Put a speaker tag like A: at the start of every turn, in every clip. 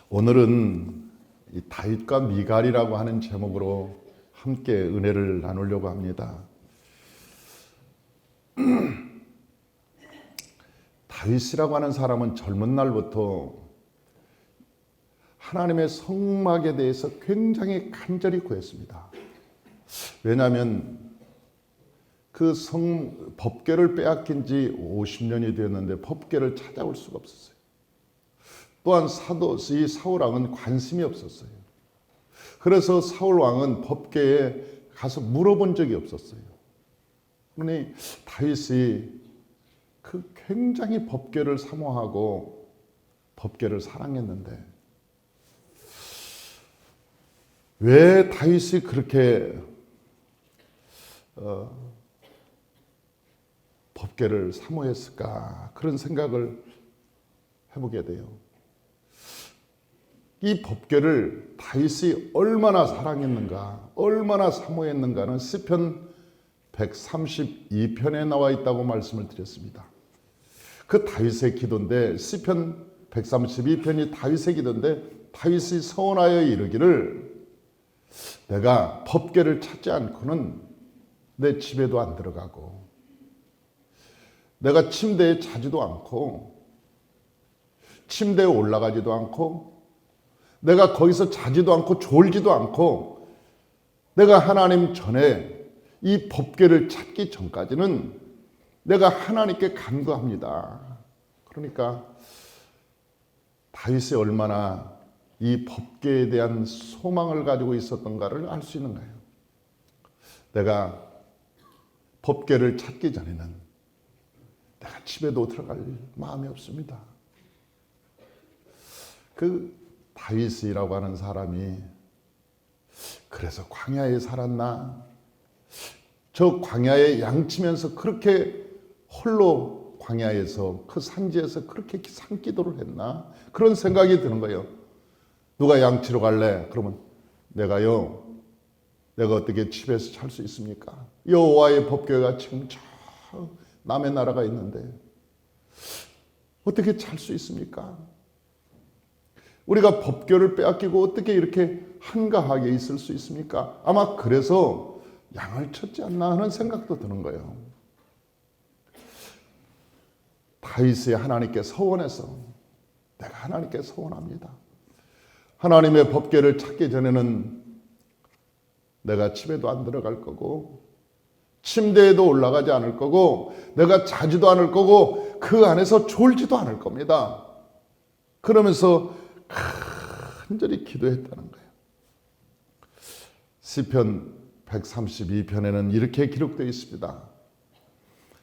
A: 오늘은 이 다윗과 미갈이라고 하는 제목으로 함께 은혜를 나누려고 합니다. 다윗이라고 하는 사람은 젊은 날부터 하나님의 성막에 대해서 굉장히 간절히 구했습니다. 왜냐하면 그 법궤를 빼앗긴 지 50년이 되었는데 법궤를 찾아올 수가 없었어요. 또한 이 사울 왕은 관심이 없었어요. 그래서 사울 왕은 법궤에 가서 물어본 적이 없었어요. 그러니 다윗이 그 굉장히 법궤를 사모하고 법궤를 사랑했는데 왜 다윗이 그렇게 법궤를 사모했을까? 그런 생각을 해보게 돼요. 이 법궤를 다윗이 얼마나 사랑했는가, 얼마나 사모했는가는 시편 132편에 나와 있다고 말씀을 드렸습니다. 그 다윗의 기도인데 시편 132편이 다윗의 기도인데 다윗이 서원하여 이르기를 내가 법궤를 찾지 않고는 내 집에도 안 들어가고 내가 침대에 자지도 않고 침대에 올라가지도 않고 내가 거기서 자지도 않고 졸지도 않고 내가 하나님 전에 이 법궤를 찾기 전까지는 내가 하나님께 간구합니다. 그러니까 다윗이 얼마나 이 법궤에 대한 소망을 가지고 있었던가를 알 수 있는 거예요. 내가 법궤를 찾기 전에는 내가 집에도 들어갈 마음이 없습니다. 그 다윗이라고 하는 사람이 그래서 광야에 살았나? 저 광야에 양치면서 그렇게 홀로 광야에서 그 산지에서 그렇게 산기도를 했나? 그런 생각이 드는 거예요. 누가 양치러 갈래? 그러면 내가 어떻게 집에서 잘 수 있습니까? 여호와의 법궤가 지금 저 남의 나라가 있는데 어떻게 잘 수 있습니까? 우리가 법궤를 빼앗기고 어떻게 이렇게 한가하게 있을 수 있습니까? 아마 그래서 양을 쳤지 않나 하는 생각도 드는 거예요. 다윗이 하나님께 서원해서 내가 하나님께 서원합니다. 하나님의 법궤를 찾기 전에는 내가 집에도 안 들어갈 거고 침대에도 올라가지 않을 거고 내가 자지도 않을 거고 그 안에서 졸지도 않을 겁니다. 그러면서 간절히 기도했다는 거예요. 시편 132편에는 이렇게 기록되어 있습니다.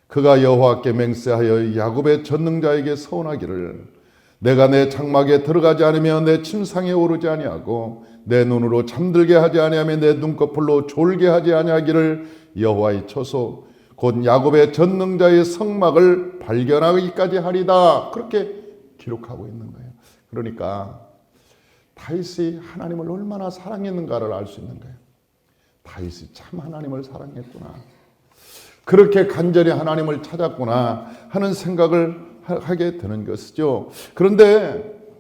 A: 그가 여호와께 맹세하여 야곱의 전능자에게 서원하기를 내가 내 장막에 들어가지 않으며 내 침상에 오르지 아니하고 내 눈으로 잠들게 하지 아니하며 내 눈꺼풀로 졸게 하지 아니하기를 여호와의 처소 곧 야곱의 전능자의 성막을 발견하기까지 하리다. 그렇게 기록하고 있는 거예요. 그러니까 다윗이 하나님을 얼마나 사랑했는가를 알 수 있는 거예요. 다윗이 참 하나님을 사랑했구나. 그렇게 간절히 하나님을 찾았구나 하는 생각을 하게 되는 것이죠. 그런데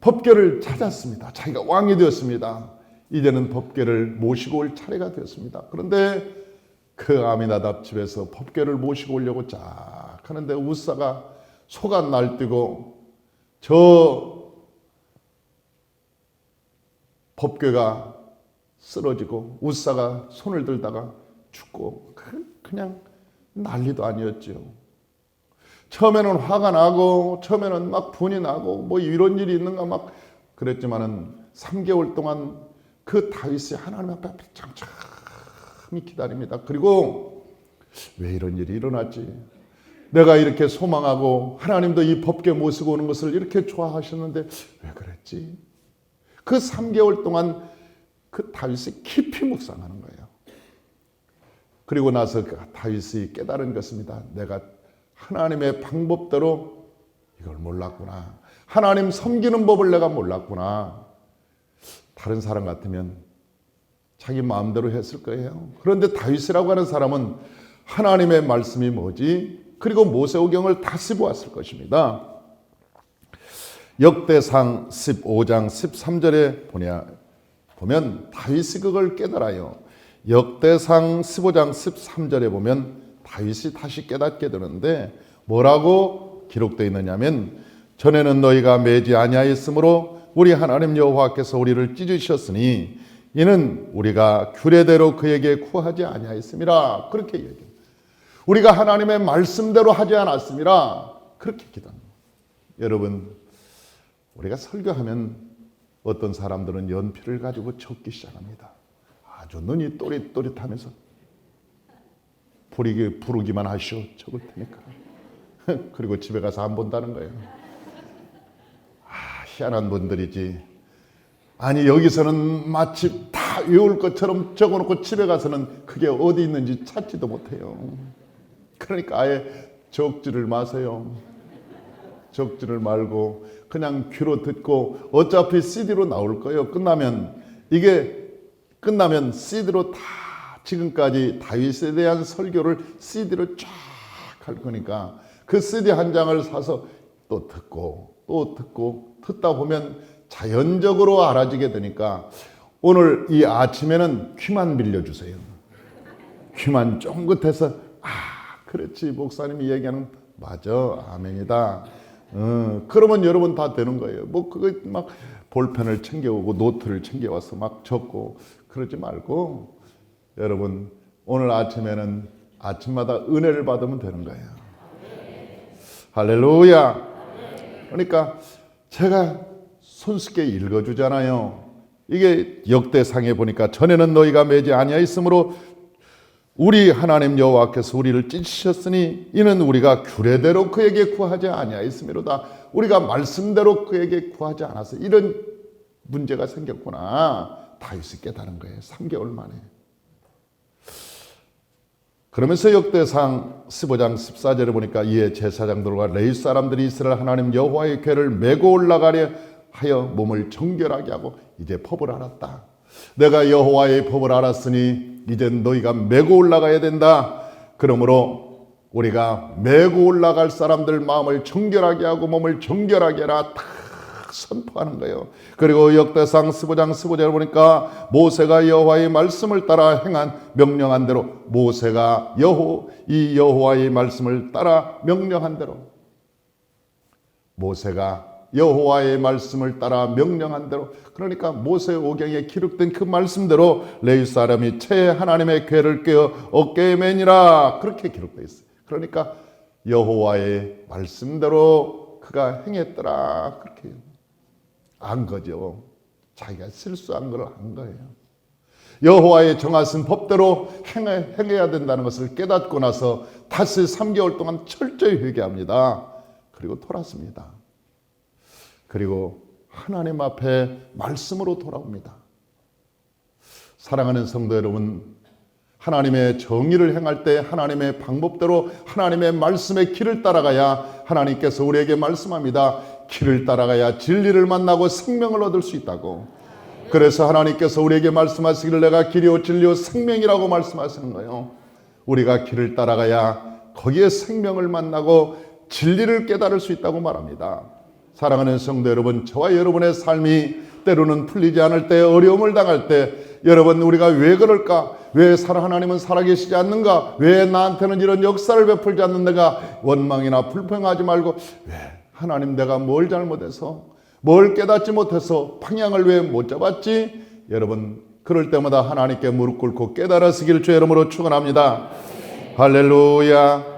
A: 법궤를 찾았습니다. 자기가 왕이 되었습니다. 이제는 법궤를 모시고 올 차례가 되었습니다. 그런데 그 아미나답 집에서 법궤를 모시고 오려고 쫙 하는데 우사가 소가 날뛰고 저 법궤가 쓰러지고 우사가 손을 들다가 죽고 그냥 난리도 아니었죠. 처음에는 화가 나고 처음에는 막 분이 나고 뭐 이런 일이 있는가 막 그랬지만은 3개월 동안 그 다윗이 하나님 앞에 창창히 기다립니다. 그리고 왜 이런 일이 일어났지? 내가 이렇게 소망하고 하나님도 이 법궤 모시고 오는 것을 이렇게 좋아하셨는데 왜 그랬지? 그 3개월 동안 그 다윗이 깊이 묵상하는 거예요. 그리고 나서 다윗이 깨달은 것입니다. 내가 하나님의 방법대로 이걸 몰랐구나. 하나님 섬기는 법을 내가 몰랐구나. 다른 사람 같으면 자기 마음대로 했을 거예요. 그런데 다윗이라고 하는 사람은 하나님의 말씀이 뭐지? 그리고 모세오경을 다시 보았을 것입니다. 역대상 15장 13절에 보면 다윗이 그걸 깨달아요. 역대상 15장 13절에 보면 다윗이 다시 깨닫게 되는데 뭐라고 기록되어 있느냐면 전에는 너희가 매지 아니하였으므로 우리 하나님 여호와께서 우리를 찢으셨으니 이는 우리가 규례대로 그에게 구하지 아니하였음이라. 그렇게 얘기해요. 우리가 하나님의 말씀대로 하지 않았음이라. 그렇게 기도합니다. 여러분, 우리가 설교하면 어떤 사람들은 연필을 가지고 적기 시작합니다. 아주 눈이 또릿또릿하면서 부르기만 하시오 적을 테니까. 그리고 집에 가서 안 본다는 거예요. 희한한 분들이지. 아니 여기서는 마치 다 외울 것처럼 적어놓고 집에 가서는 그게 어디 있는지 찾지도 못해요. 그러니까 아예 적지를 마세요. 적지를 말고 그냥 귀로 듣고 어차피 CD로 나올 거예요. 끝나면 CD로 다 지금까지 다윗에 대한 설교를 CD로 쫙 할 거니까 그 CD 한 장을 사서 또 듣고 듣다 보면 자연적으로 알아지게 되니까 오늘 이 아침에는 귀만 빌려주세요. 귀만 쫑긋해서 그렇지 목사님이 얘기하는 맞아 아멘이다. 그러면 여러분 다 되는 거예요. 뭐 그거 막 볼펜을 챙겨오고 노트를 챙겨와서 막 적고 그러지 말고 여러분 오늘 아침에는 아침마다 은혜를 받으면 되는 거예요. 할렐루야. 그러니까 제가 손쉽게 읽어주잖아요. 이게 역대상에 보니까 전에는 너희가 매지 아니하였으므로 우리 하나님 여호와께서 우리를 찢으셨으니 이는 우리가 규례대로 그에게 구하지 아니하였음이로다. 우리가 말씀대로 그에게 구하지 않아서 이런 문제가 생겼구나. 다윗이 깨달은 거예요. 3개월 만에. 그러면서 역대상 15장 14절에 보니까 이에 제사장들과 레위 사람들이 이스라엘 하나님 여호와의 궤를 메고 올라가려 하여 몸을 정결하게 하고 이제 법을 알았다. 내가 여호와의 법을 알았으니 이제 너희가 메고 올라가야 된다. 그러므로 우리가 메고 올라갈 사람들 마음을 정결하게 하고 몸을 정결하게 해라. 다 선포하는 거예요. 그리고 역대상 15장 15절을 보니까 모세가 여호와의 말씀을 따라 행한 명령한 대로 모세가 이 여호와의 말씀을 따라 명령한 대로 모세가 여호와의 말씀을 따라 명령한 대로 그러니까 모세오경에 기록된 그 말씀대로 레위 사람이 채 하나님의 궤를 꿰어 어깨에 매니라 그렇게 기록되어 있어요. 그러니까 여호와의 말씀대로 그가 행했더라 그렇게 안 거죠. 자기가 실수한 걸 한 거예요. 여호와의 정하신 법대로 행해야 된다는 것을 깨닫고 나서 다시 3개월 동안 철저히 회개합니다. 그리고 돌아섭니다. 그리고 하나님 앞에 말씀으로 돌아옵니다. 사랑하는 성도 여러분, 하나님의 정의를 행할 때 하나님의 방법대로 하나님의 말씀의 길을 따라가야 하나님께서 우리에게 말씀합니다. 길을 따라가야 진리를 만나고 생명을 얻을 수 있다고. 그래서 하나님께서 우리에게 말씀하시기를 내가 길이요 진리요 생명이라고 말씀하시는 거예요. 우리가 길을 따라가야 거기에 생명을 만나고 진리를 깨달을 수 있다고 말합니다. 사랑하는 성도 여러분, 저와 여러분의 삶이 때로는 풀리지 않을 때, 어려움을 당할 때 여러분 우리가 왜 그럴까? 왜 하나님은 살아계시지 않는가? 왜 나한테는 이런 역사를 베풀지 않는가? 원망이나 불평하지 말고 왜 하나님 내가 뭘 잘못해서 뭘 깨닫지 못해서 방향을 왜 못 잡았지? 여러분 그럴 때마다 하나님께 무릎 꿇고 깨달으시기를 주의 이름으로 축원합니다. 할렐루야.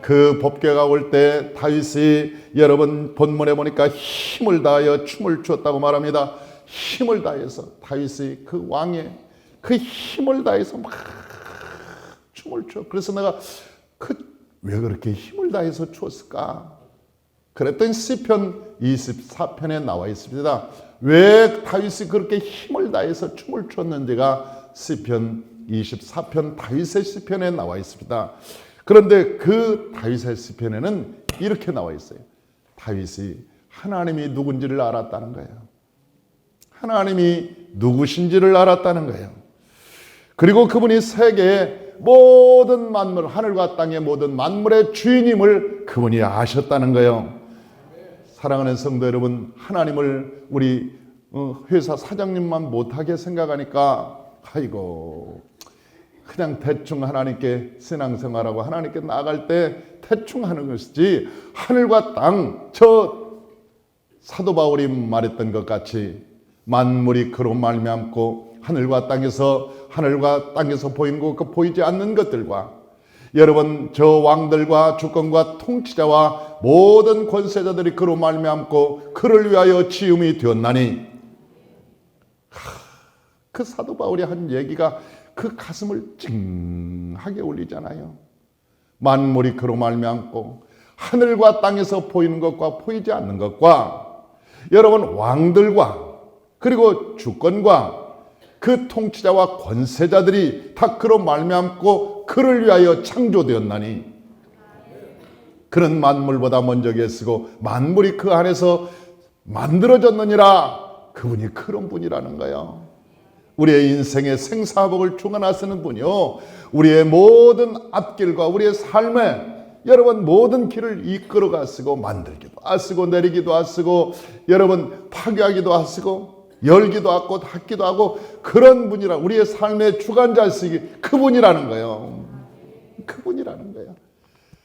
A: 그 법궤가 올 때 다윗이 여러분 본문에 보니까 힘을 다하여 춤을 추었다고 말합니다. 힘을 다해서 다윗이 그 왕의 그 힘을 다해서 막 춤을 추어. 그래서 내가 왜 그렇게 힘을 다해서 추었을까? 그랬더니 시편 24편에 나와 있습니다. 왜 다윗이 그렇게 힘을 다해서 춤을 추었는지가 시편 24편 다윗의 시편에 나와 있습니다. 그런데 그 다윗의 시편에는 이렇게 나와 있어요. 다윗이 하나님이 누군지를 알았다는 거예요. 하나님이 누구신지를 알았다는 거예요. 그리고 그분이 세계의 모든 만물, 하늘과 땅의 모든 만물의 주인임을 그분이 아셨다는 거예요. 사랑하는 성도 여러분, 하나님을 우리 회사 사장님만 못하게 생각하니까 아이고 그냥 대충 하나님께 신앙생활하고 하나님께 나아갈 때 대충 하는 것이지, 하늘과 땅, 저 사도 바울이 말했던 것 같이 만물이 그로 말미암고 하늘과 땅에서 보이는 것, 보이지 않는 것들과 여러분 저 왕들과 주권과 통치자와 모든 권세자들이 그로 말미암고 그를 위하여 지음이 되었나니, 그 사도 바울이 한 얘기가 그 가슴을 찡하게 울리잖아요. 만물이 그로 말미암고 하늘과 땅에서 보이는 것과 보이지 않는 것과 여러분 왕들과 그리고 주권과 그 통치자와 권세자들이 다 그로 말미암고 그를 위하여 창조되었나니, 그는 만물보다 먼저 계시고 만물이 그 안에서 만들어졌느니라. 그분이 그런 분이라는 거예요. 우리의 인생의 생사복을 주관하시는 분이요, 우리의 모든 앞길과 우리의 삶에 여러분 모든 길을 이끌어 가시고 만들기도 하시고 내리기도 하시고 여러분 파괴하기도 하시고 열기도 하고 닫기도 하고 그런 분이라, 우리의 삶의 주관자이시기 그분이라는 거예요. 그분이라는 거예요.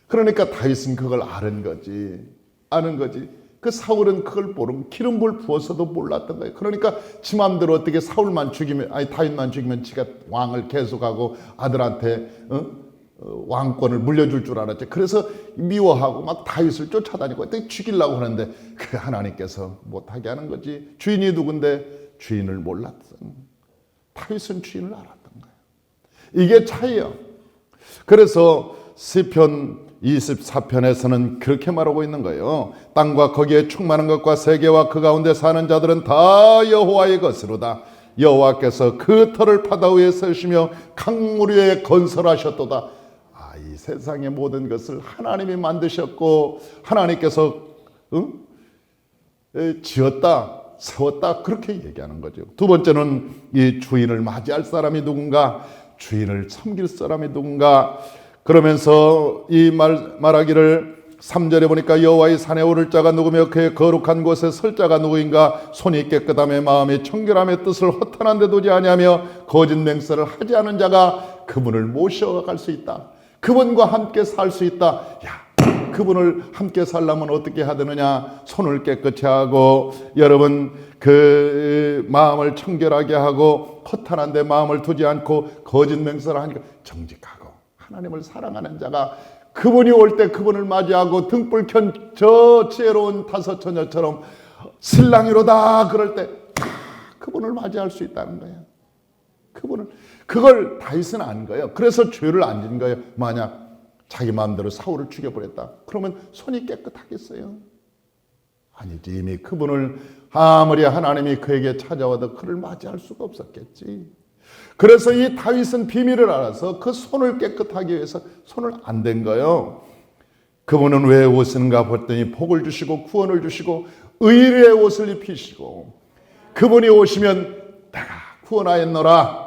A: 그러니까 다윗은 그걸 아는 거지. 그 사울은 그걸 모르고 기름불 부어서도 몰랐던 거예요. 그러니까 지 맘대로 어떻게 다윗만 죽이면 지가 왕을 계속하고 아들한테 왕권을 물려줄 줄 알았지. 그래서 미워하고 막 다윗을 쫓아다니고 어떻게 죽이려고 하는데 그 하나님께서 못하게 하는 거지. 주인이 누군데 주인을 몰랐던, 다윗은 주인을 알았던 거예요. 이게 차이예요. 그래서 시편 24편에서는 그렇게 말하고 있는 거예요. 땅과 거기에 충만한 것과 세계와 그 가운데 사는 자들은 다 여호와의 것이로다. 여호와께서 그 터를 바다 위에 세우시며 강물 위에 건설하셨도다. 이 세상의 모든 것을 하나님이 만드셨고 하나님께서 지었다, 세웠다, 그렇게 얘기하는 거죠. 두 번째는 이 주인을 맞이할 사람이 누군가, 주인을 섬길 사람이 누군가. 그러면서 이 말하기를 3절에 보니까 여호와의 산에 오를 자가 누구며 그의 거룩한 곳에 설 자가 누구인가. 손이 깨끗하며 마음이 청결하며 뜻을 허탄한 데 두지 아니하며 거짓 맹세를 하지 않은 자가 그분을 모셔갈 수 있다. 그분과 함께 살 수 있다. 그분을 함께 살려면 어떻게 해야 되느냐. 손을 깨끗이 하고 여러분 그 마음을 청결하게 하고 허탄한 데 마음을 두지 않고 거짓 맹세를 하니까 정직하고 하나님을 사랑하는 자가 그분이 올 때 그분을 맞이하고 등불 켠 저 지혜로운 다섯 처녀처럼 신랑이로다 그럴 때 그분을 맞이할 수 있다는 거예요. 그걸 다윗은 안 거예요. 그래서 죄를 안 진 거예요. 만약 자기 마음대로 사울을 죽여버렸다 그러면 손이 깨끗하겠어요? 아니지. 이미 그분을 아무리 하나님이 그에게 찾아와도 그를 맞이할 수가 없었겠지. 그래서 이 다윗은 비밀을 알아서 그 손을 깨끗하게 위해서 손을 안 댄 거예요. 그분은 왜 오시는가 봤더니 복을 주시고 구원을 주시고 의의 옷을 입히시고, 그분이 오시면 내가 구원하였노라.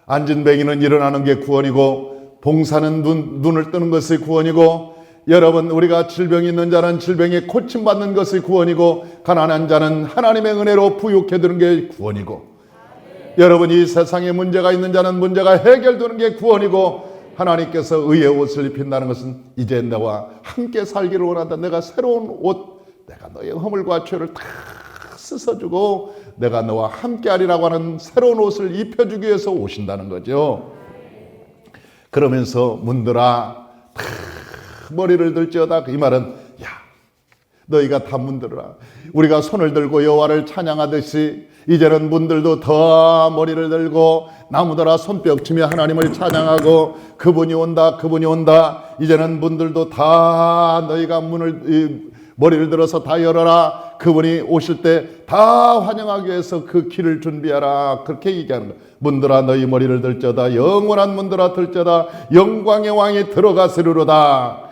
A: 앉은 뱅이는 일어나는 게 구원이고 봉사는 눈을 뜨는 것이 구원이고, 여러분 우리가 질병이 있는 자는 질병에 고침받는 것이 구원이고, 가난한 자는 하나님의 은혜로 부유케 되는 게 구원이고, 여러분 이 세상에 문제가 있는 자는 문제가 해결되는 게 구원이고, 하나님께서 의의 옷을 입힌다는 것은 이제 너와 함께 살기를 원한다. 내가 새로운 옷, 내가 너의 허물과 죄를 다 씻어주고 내가 너와 함께 하리라고 하는 새로운 옷을 입혀주기 위해서 오신다는 거죠. 그러면서 문들아 다 머리를 들지어다. 이 말은 너희가 다 문들어라. 우리가 손을 들고 여호와를 찬양하듯이 이제는 문들도 더 머리를 들고 나무들아 손뼉치며 하나님을 찬양하고 그분이 온다 그분이 온다. 이제는 문들도 다 너희가 머리를 들어서 다 열어라. 그분이 오실 때 다 환영하기 위해서 그 길을 준비하라. 그렇게 얘기하는 거예요. 문들아 너희 머리를 들자다. 영원한 문들아 들자다. 영광의 왕이 들어가시리로다.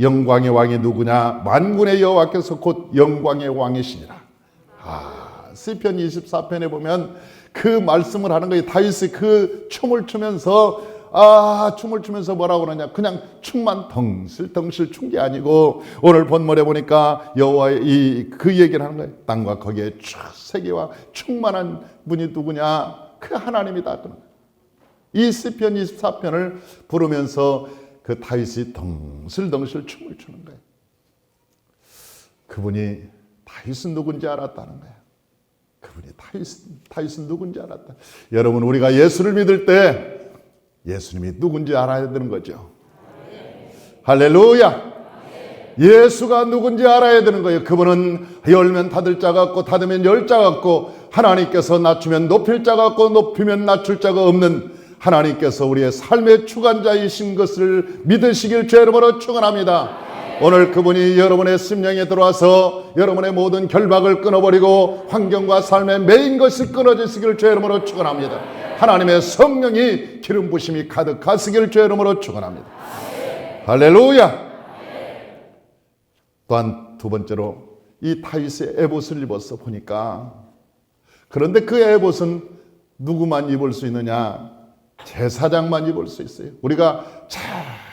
A: 영광의 왕이 누구냐? 만군의 여호와께서 곧 영광의 왕이시니라. 시편 24편에 보면 그 말씀을 하는 거예요. 다윗이 그 춤을 추면서 춤을 추면서 뭐라고 그러냐, 그냥 춤만 덩실덩실 춘 게 아니고 오늘 본문에 보니까 여호와의 그 얘기를 하는 거예요. 땅과 거기에 세계와 충만한 분이 누구냐, 그 하나님이다. 이 시편 24편을 부르면서 그 다윗이 덩실덩실 춤을 추는 거예요. 그분이 다윗은 누군지 알았다는 거예요. 그분이 다윗은 누군지 알았다. 여러분, 우리가 예수를 믿을 때 예수님이 누군지 알아야 되는 거죠. 할렐루야. 예수가 누군지 알아야 되는 거예요. 그분은 열면 닫을 자 같고 닫으면 열 자 같고, 하나님께서 낮추면 높일 자 같고 높이면 낮출 자가 없는 하나님께서 우리의 삶의 주관자이신 것을 믿으시길 주의 이름으로 축원합니다. 오늘 그분이 여러분의 심령에 들어와서 여러분의 모든 결박을 끊어버리고 환경과 삶에 매인 것이 끊어지시길 주의 이름으로 축원합니다. 하나님의 성령이 기름 부심이 가득하시길 주의 이름으로 축원합니다. 할렐루야. 또한 두 번째로 이 다윗의 에봇을 입어서 보니까, 그런데 그 에봇은 누구만 입을 수 있느냐? 제사장만 입을 수 있어요. 우리가 잘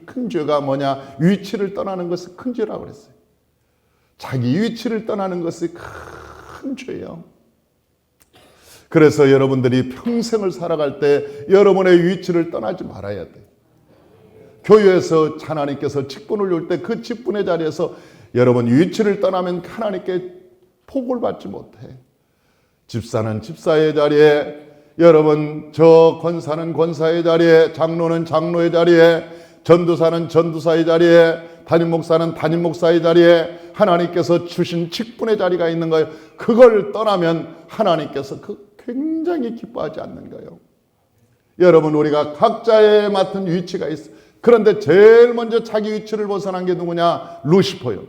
A: 큰 죄가 뭐냐? 위치를 떠나는 것을 큰 죄라고 그랬어요. 자기 위치를 떠나는 것이 큰 죄예요. 그래서 여러분들이 평생을 살아갈 때 여러분의 위치를 떠나지 말아야 돼요. 교회에서 하나님께서 직분을 줄 때 그 직분의 자리에서 여러분 위치를 떠나면 하나님께 복을 받지 못해. 집사는 집사의 자리에, 여러분 저 권사는 권사의 자리에, 장로는 장로의 자리에, 전도사는 전도사의 자리에, 담임 목사는 담임 목사의 자리에 하나님께서 주신 직분의 자리가 있는 거예요. 그걸 떠나면 하나님께서 굉장히 기뻐하지 않는 거예요. 여러분, 우리가 각자의 맡은 위치가 있어요. 그런데 제일 먼저 자기 위치를 벗어난 게 누구냐? 루시퍼요.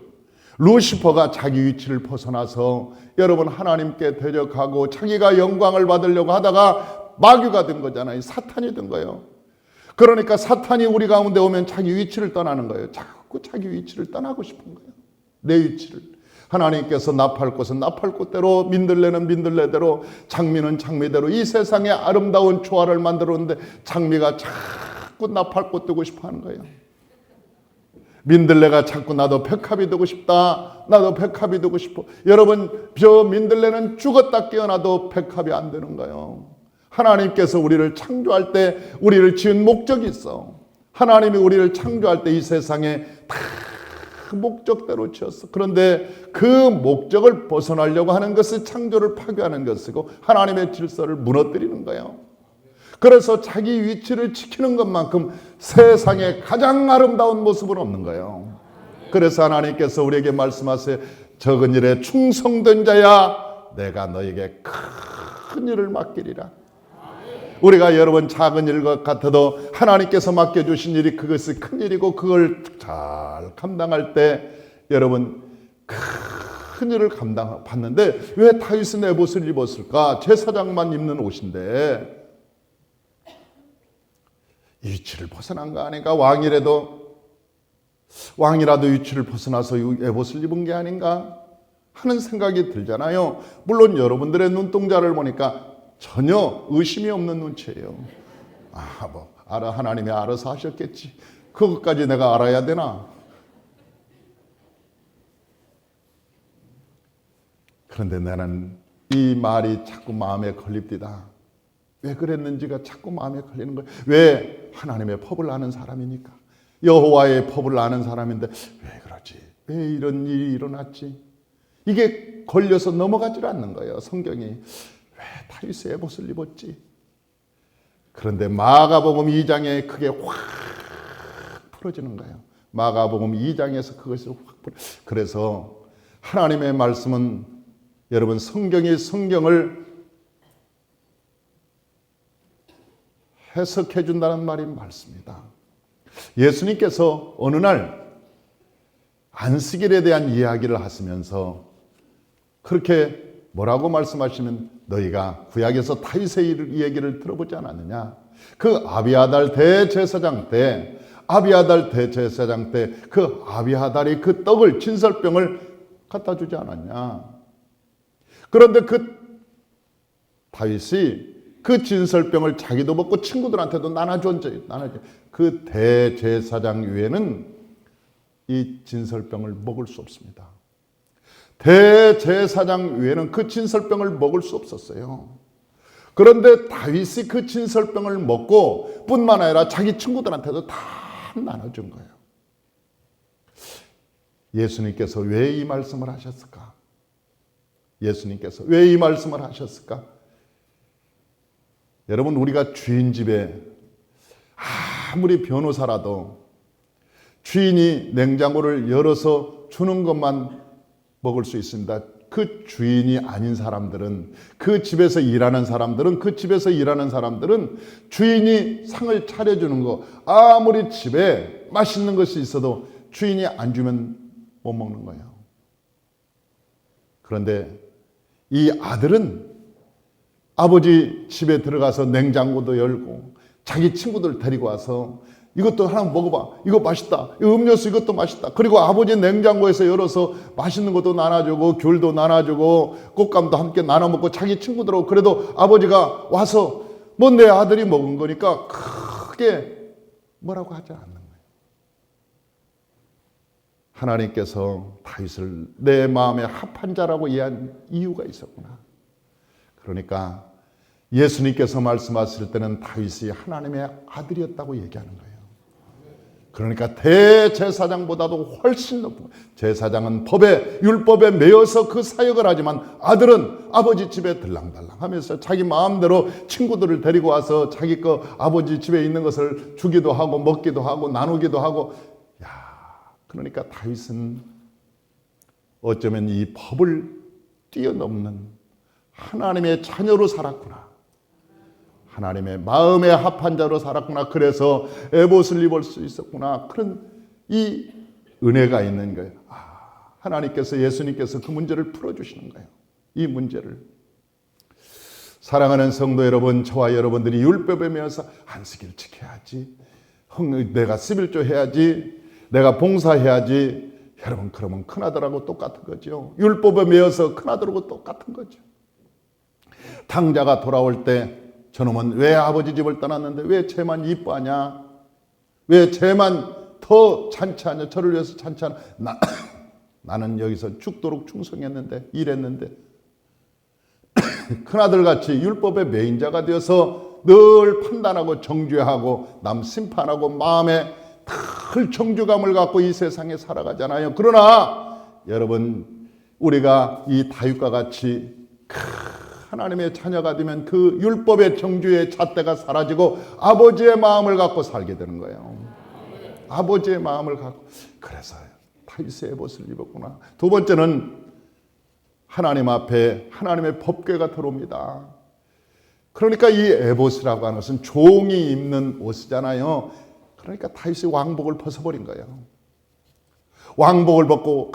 A: 루시퍼가 자기 위치를 벗어나서 여러분 하나님께 대적하고 자기가 영광을 받으려고 하다가 마귀가 된 거잖아요. 사탄이 된 거예요. 그러니까 사탄이 우리 가운데 오면 자기 위치를 떠나는 거예요. 자꾸 자기 위치를 떠나고 싶은 거예요. 내 위치를. 하나님께서 나팔 곳은 나팔 곳대로, 민들레는 민들레대로, 장미는 장미대로 이 세상에 아름다운 조화를 만들었는데 장미가 자꾸 나팔 꽃 되고 싶어 하는 거예요. 민들레가 자꾸 나도 백합이 되고 싶다. 나도 백합이 되고 싶어. 여러분, 저 민들레는 죽었다 깨어나도 백합이 안 되는 거예요. 하나님께서 우리를 창조할 때 우리를 지은 목적이 있어. 하나님이 우리를 창조할 때 이 세상에 다 목적대로 지었어. 그런데 그 목적을 벗어나려고 하는 것이 창조를 파괴하는 것이고 하나님의 질서를 무너뜨리는 거예요. 그래서 자기 위치를 지키는 것만큼 세상에 가장 아름다운 모습은 없는 거예요. 그래서 하나님께서 우리에게 말씀하세요. 적은 일에 충성된 자야, 내가 너에게 큰 일을 맡기리라. 우리가 여러분 작은 일 같아도 하나님께서 맡겨주신 일이 그것이 큰 일이고 그걸 잘 감당할 때 여러분 큰 일을 받는데, 왜 다윗은 에봇을 입었을까? 제사장만 입는 옷인데 위치를 벗어난 거 아닌가? 왕이라도 위치를 벗어나서 에봇을 입은 게 아닌가 하는 생각이 들잖아요. 물론 여러분들의 눈동자를 보니까 전혀 의심이 없는 눈치예요. 하나님이 알아서 하셨겠지. 그것까지 내가 알아야 되나? 그런데 나는 이 말이 자꾸 마음에 걸립니다. 왜 그랬는지가 자꾸 마음에 걸리는 거예요. 왜? 하나님의 법을 아는 사람이니까. 여호와의 법을 아는 사람인데 왜 그러지? 왜 이런 일이 일어났지? 이게 걸려서 넘어가질 않는 거예요. 성경이. 왜 다윗의 에봇을 입었지? 그런데 마가복음 2장에 그게 확 풀어지는 거예요. 마가복음 2장에서 그것이 확 그래서 하나님의 말씀은 여러분 성경이 성경을 해석해 준다는 말이 맞습니다. 예수님께서 어느 날 안식일에 대한 이야기를 하시면서 그렇게 뭐라고 말씀하시면 너희가 구약에서 다윗의 얘기를 들어보지 않았느냐? 그 아비아달 대제사장 때 그 아비아달이 그 떡을 진설병을 갖다 주지 않았냐? 그런데 그 다윗이 그 진설병을 자기도 먹고 친구들한테도 나눠줬죠. 그 대제사장 외에는 이 진설병을 먹을 수 없습니다. 대제사장 외에는 그 진설병을 먹을 수 없었어요. 그런데 다윗이 그 진설병을 먹고 뿐만 아니라 자기 친구들한테도 다 나눠준 거예요. 예수님께서 왜 이 말씀을 하셨을까? 예수님께서 왜 이 말씀을 하셨을까? 여러분, 우리가 주인 집에 아무리 변호사라도 주인이 냉장고를 열어서 주는 것만 먹을 수 있습니다. 그 주인이 아닌 사람들은, 그 집에서 일하는 사람들은, 주인이 상을 차려주는 거, 아무리 집에 맛있는 것이 있어도 주인이 안 주면 못 먹는 거예요. 그런데 이 아들은 아버지 집에 들어가서 냉장고도 열고 자기 친구들 데리고 와서 이것도 하나 먹어봐. 이거 맛있다. 이 음료수 이것도 맛있다. 그리고 아버지 냉장고에서 열어서 맛있는 것도 나눠주고 귤도 나눠주고 꽃감도 함께 나눠 먹고 자기 친구들하고, 그래도 아버지가 와서 뭐 내 아들이 먹은 거니까 크게 뭐라고 하지 않는 거예요. 하나님께서 다윗을 내 마음에 합한 자라고 이해한 이유가 있었구나. 그러니까 예수님께서 말씀하실 때는 다윗이 하나님의 아들이었다고 얘기하는 거예요. 그러니까 대제사장보다도 훨씬 높은, 제사장은 법에, 율법에 매여서 그 사역을 하지만 아들은 아버지 집에 들랑달랑 하면서 자기 마음대로 친구들을 데리고 와서 자기 거 아버지 집에 있는 것을 주기도 하고 먹기도 하고 나누기도 하고. 그러니까 다윗은 어쩌면 이 법을 뛰어넘는 하나님의 자녀로 살았구나. 하나님의 마음에 합한 자로 살았구나. 그래서 에봇을 입을 수 있었구나. 그런 이 은혜가 있는 거예요. 하나님께서, 예수님께서 그 문제를 풀어주시는 거예요. 이 문제를. 사랑하는 성도 여러분, 저와 여러분들이 율법에 매여서 안식일을 지켜야지, 내가 11조 해야지, 내가 봉사해야지. 여러분, 그러면 큰아들하고 똑같은 거죠. 율법에 매여서 큰아들하고 똑같은 거죠. 당자가 돌아올 때 저놈은 왜 아버지 집을 떠났는데 왜 쟤만 이뻐하냐? 왜 쟤만 더 잔치하냐? 저를 위해서 잔치하냐? 나는 여기서 죽도록 충성했는데, 일했는데. 큰아들같이 율법의 매인자가 되어서 늘 판단하고 정죄하고 남 심판하고 마음에 늘 정죄감을 갖고 이 세상에 살아가잖아요. 그러나 여러분, 우리가 이 다윗과 같이 하나님의 자녀가 되면 그 율법의 정죄의 잣대가 사라지고 아버지의 마음을 갖고 살게 되는 거예요. 아버지의 마음을 갖고. 그래서 다윗의 에봇을 입었구나. 두 번째는 하나님 앞에 하나님의 법궤가 들어옵니다. 그러니까 이 에봇이라고 하는 것은 종이 입는 옷이잖아요. 그러니까 다윗이 왕복을 벗어버린 거예요. 왕복을 벗고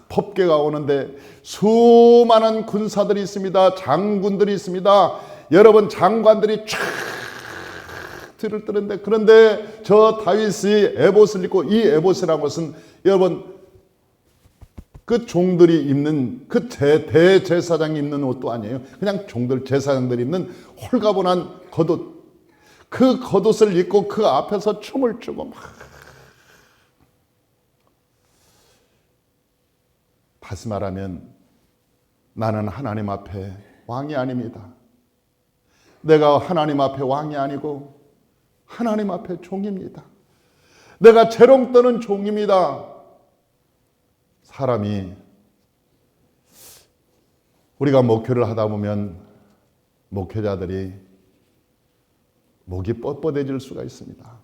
A: 법궤가 오는데 수많은 군사들이 있습니다. 장군들이 있습니다. 여러분, 장관들이 쫙 뒤를 뜨는데, 그런데 저 다윗이 에봇을 입고, 이 에봇이라는 것은 여러분 그 종들이 입는, 그 대제사장이 입는 옷도 아니에요. 그냥 종들, 제사장들이 입는 홀가분한 겉옷. 그 겉옷을 입고 그 앞에서 춤을 추고 막. 다시 말하면 나는 하나님 앞에 왕이 아닙니다. 내가 하나님 앞에 왕이 아니고 하나님 앞에 종입니다. 내가 재롱 떠는 종입니다. 사람이, 우리가 목회를 하다 보면 목회자들이 목이 뻣뻣해질 수가 있습니다.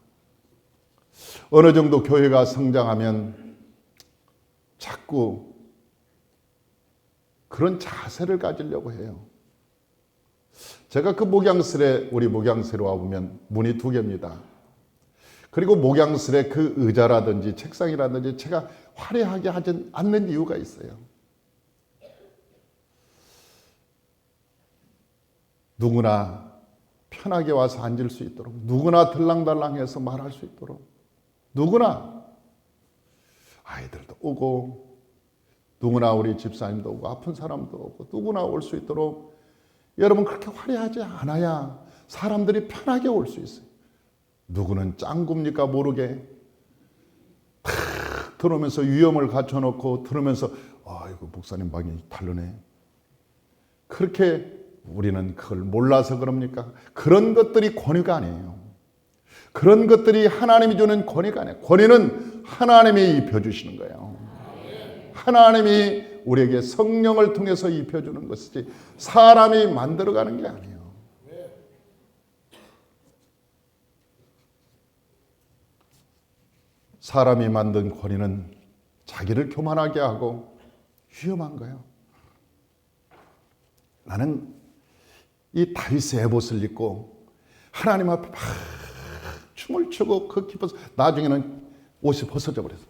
A: 어느 정도 교회가 성장하면 자꾸 그런 자세를 가지려고 해요. 제가 그 목양실에, 우리 목양실에 와보면 문이 2개입니다. 그리고 목양실에 그 의자라든지 책상이라든지 제가 화려하게 하지 않는 이유가 있어요. 누구나 편하게 와서 앉을 수 있도록, 누구나 들랑달랑해서 말할 수 있도록, 누구나, 아이들도 오고 누구나 우리 집사님도 오고 아픈 사람도 오고 누구나 올 수 있도록 여러분 그렇게 화려하지 않아야 사람들이 편하게 올 수 있어요. 누구는 짱구입니까 모르게 탁 들어오면서 위험을 갖춰놓고 들으면서 이거 목사님 방이 다르네. 그렇게 우리는 그걸 몰라서 그럽니까? 그런 것들이 권위가 아니에요. 그런 것들이 하나님이 주는 권위가 아니에요. 권위는 하나님이 입혀주시는 거예요. 하나님이 우리에게 성령을 통해서 입혀주는 것이지 사람이 만들어가는 게 아니에요. 사람이 만든 권위는 자기를 교만하게 하고 위험한 거예요. 나는 이 다윗의 에봇을 입고 하나님 앞에 막 춤을 추고 그 기뻐서 나중에는 옷이 벗어져 버렸어.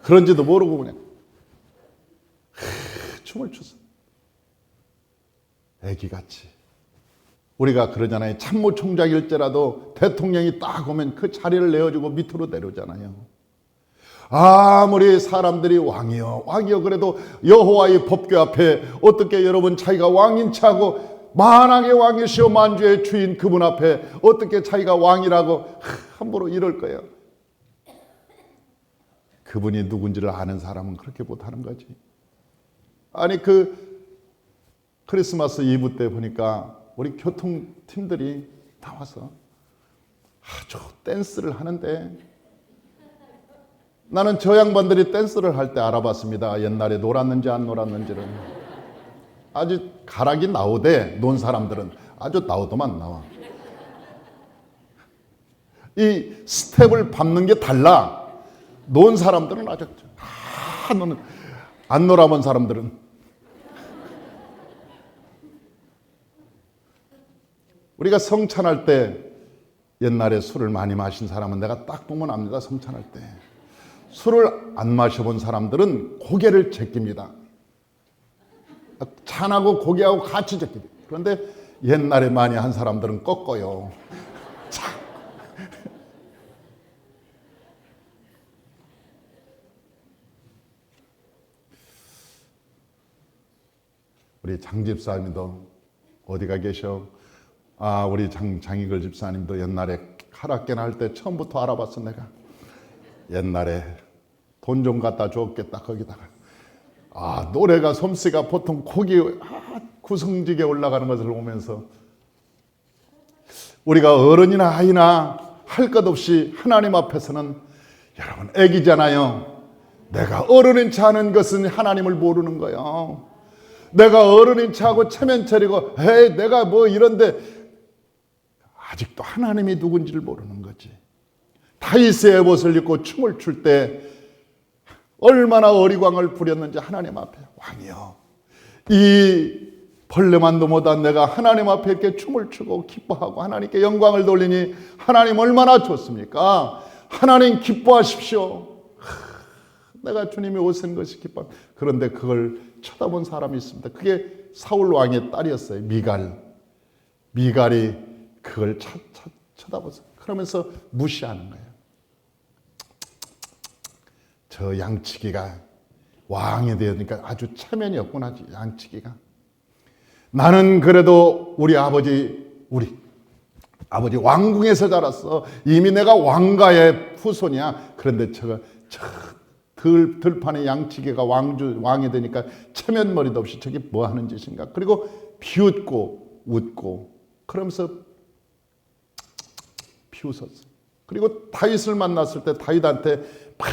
A: 그런지도 모르고 그냥 춤을 췄어. 애기같이. 우리가 그러잖아요. 참모총장일지라도 대통령이 딱 오면 그 자리를 내어주고 밑으로 내려오잖아요. 아무리 사람들이 왕이요 그래도 여호와의 법궤 앞에 어떻게 여러분 자기가 왕인 척하고 만왕의 왕이시오 만주의 주인 그분 앞에 어떻게 자기가 왕이라고 함부로 이럴 거예요. 그분이 누군지를 아는 사람은 그렇게 못하는 거지. 아니 크리스마스 이브 때 보니까 우리 교통팀들이 나와서 아주 댄스를 하는데 나는 저 양반들이 댄스를 할 때 알아봤습니다. 옛날에 놀았는지 안 놀았는지를. 아주 가락이 나오대. 논 사람들은 아주 나오더만 나와. 이 스텝을 밟는 게 달라. 논 사람들은 아주 안 놀아본 사람들은 우리가 성찬할 때 옛날에 술을 많이 마신 사람은 내가 딱 보면 압니다. 성찬할 때 술을 안 마셔본 사람들은 고개를 제낍니다. 잔하고 고개하고 같이 제낍니다. 그런데 옛날에 많이 한 사람들은 꺾어요. 우리 장 집사님도 어디가 계셔? 우리 장이글 집사님도 옛날에 카라오케나 할 때 처음부터 알아봤어. 내가 옛날에 돈 좀 갖다 줬겠다 거기다가. 노래가 솜씨가 보통 곡이 구성지게 올라가는 것을 보면서 우리가 어른이나 아이나 할 것 없이 하나님 앞에서는 여러분 애기잖아요. 내가 어른인 체 하는 것은 하나님을 모르는 거예요. 내가 어른인 체 하고 체면 차리고 내가 뭐 이런데 아직도 하나님이 누군지를 모르는 거지. 다윗의 에봇을 입고 춤을 출 때 얼마나 어리광을 부렸는지 하나님 앞에 왕이여 이 벌레만도 못한 내가 하나님 앞에 이렇게 춤을 추고 기뻐하고 하나님께 영광을 돌리니 하나님 얼마나 좋습니까? 하나님 기뻐하십시오. 내가 주님이 오신 것이 기뻐. 그런데 그걸 쳐다본 사람이 있습니다. 그게 사울 왕의 딸이었어요. 미갈이 그걸 쳐다봤어요. 그러면서 무시하는 거예요. 저 양치기가 왕이 되니까 아주 체면이 없구나. 양치기가. 나는 그래도 우리 아버지 왕궁에서 자랐어. 이미 내가 왕가의 후손이야. 그런데 저 들판의 양치기가 왕이 되니까 체면머리도 없이 저게 뭐 하는 짓인가. 그리고 비웃고 웃고 그러면서 비웃었어. 그리고 다윗을 만났을 때 다윗한테 막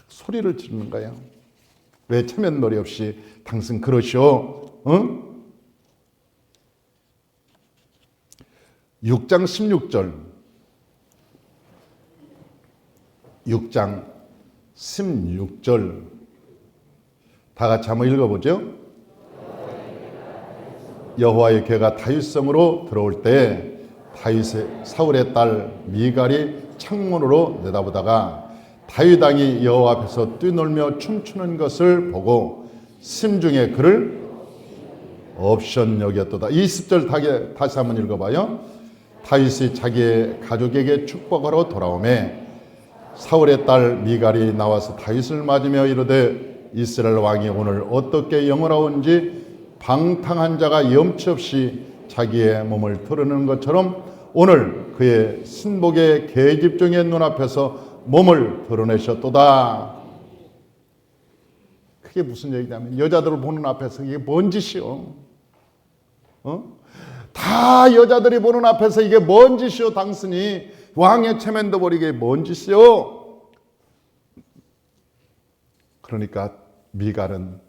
A: 소리를 지르는 거예요. 왜 체면머리 없이 당신 그러시오? 응? 6장 16절 6장 16절 다 같이 한번 읽어보죠. 여호와의 궤가 다윗성으로 들어올 때 사울의 딸 미갈이 창문으로 내다보다가 다윗 왕이 여호와 앞에서 뛰놀며 춤추는 것을 보고 심중에 그를 옵션 여겼도다. 20절 다시 한번 읽어봐요. 다윗이 자기의 가족에게 축복하러 돌아오매 사울의 딸 미갈이 나와서 다윗을 맞으며 이르되 이스라엘 왕이 오늘 어떻게 영원하온지 방탕한 자가 염치 없이 자기의 몸을 드러내는 것처럼 오늘 그의 신복의 계집종의 눈앞에서 몸을 드러내셨도다. 그게 무슨 얘기냐면 여자들을 보는 앞에서 이게 뭔 짓이요? 다 여자들이 보는 앞에서 이게 뭔 짓이요? 당신이 왕의 체면도 버리게 뭔 짓이요? 그러니까 미갈은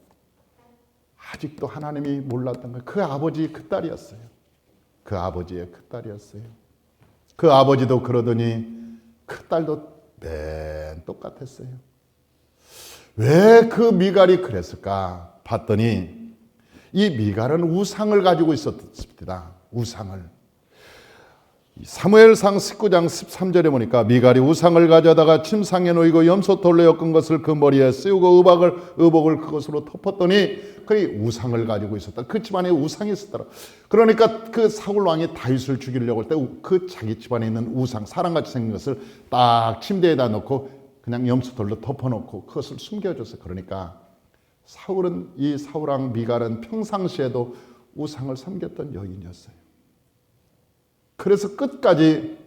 A: 아직도 하나님이 몰랐던 거예요. 그 아버지 그 딸이었어요. 그 아버지의 그 딸이었어요. 그 아버지도 그러더니 그 딸도 맨 똑같았어요. 왜 그 미갈이 그랬을까 봤더니 이 미갈은 우상을 가지고 있었습니다. 우상을. 사무엘상 19장 13절에 보니까 미갈이 우상을 가져다가 침상에 놓이고 염소 돌로 엮은 것을 그 머리에 씌우고 의복을 그것으로 덮었더니 그이 우상을 가지고 있었다. 그 집안에 우상이 있었더라. 그러니까 그 사울 왕이 다윗을 죽이려고 할 때 그 자기 집안에 있는 우상, 사람같이 생긴 것을 딱 침대에다 놓고 그냥 염소 돌로 덮어놓고 그것을 숨겨줬어요. 그러니까 사울은 이 사울왕 미갈은 평상시에도 우상을 섬겼던 여인이었어요. 그래서 끝까지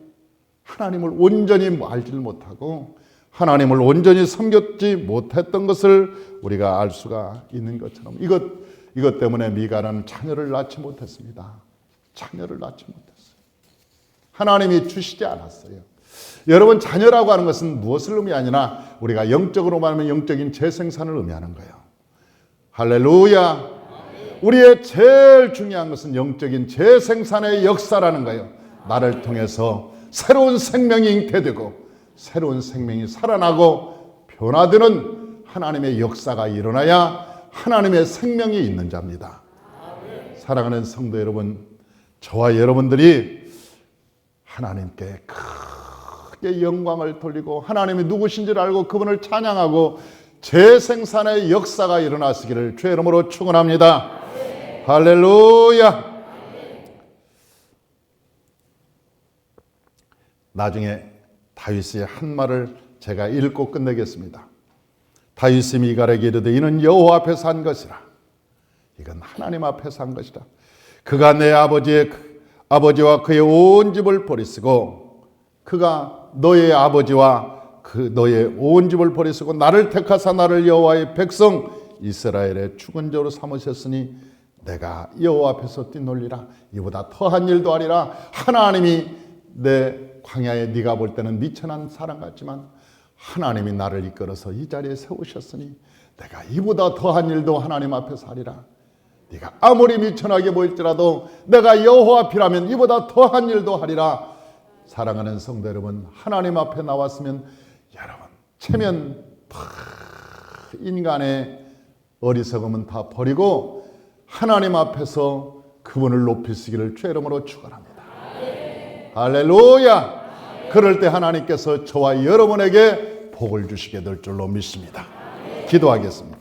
A: 하나님을 온전히 알지를 못하고 하나님을 온전히 섬겼지 못했던 것을 우리가 알 수가 있는 것처럼 이것 때문에 미갈은 자녀를 낳지 못했습니다. 자녀를 낳지 못했어요. 하나님이 주시지 않았어요. 여러분, 자녀라고 하는 것은 무엇을 의미하느냐? 우리가 영적으로 말하면 영적인 재생산을 의미하는 거예요. 할렐루야. 우리의 제일 중요한 것은 영적인 재생산의 역사라는 거예요. 나를 통해서 새로운 생명이 잉태되고 새로운 생명이 살아나고 변화되는 하나님의 역사가 일어나야 하나님의 생명이 있는 자입니다. 사랑하는 성도 여러분, 저와 여러분들이 하나님께 크게 영광을 돌리고 하나님이 누구신지를 알고 그분을 찬양하고 재생산의 역사가 일어나시기를 주의 이름으로 축원합니다. 할렐루야. 나중에 다윗의 한 말을 제가 읽고 끝내겠습니다. 다윗이 미갈에게 이르되 이는 여호와 앞에서 한 것이라. 이건 하나님 앞에서 한 것이라. 그가 내 아버지와 그의 온 집을 버리시고 그가 너의 아버지와 너의 온 집을 버리시고 나를 택하사 나를 여호와의 백성 이스라엘의 축원자로 삼으셨으니 내가 여호와 앞에서 뛰놀리라. 이보다 더한 일도 하리라. 하나님이 내 광야에 네가 볼 때는 미천한 사람 같지만 하나님이 나를 이끌어서 이 자리에 세우셨으니 내가 이보다 더한 일도 하나님 앞에서 하리라. 네가 아무리 미천하게 보일지라도 내가 여호와 앞이라면 이보다 더한 일도 하리라. 사랑하는 성도 여러분, 하나님 앞에 나왔으면 여러분 체면 다 인간의 어리석음은 다 버리고 하나님 앞에서 그분을 높이시기를 주의 이름으로 축원합니다. 할렐루야. 그럴 때 하나님께서 저와 여러분에게 복을 주시게 될 줄로 믿습니다. 기도하겠습니다.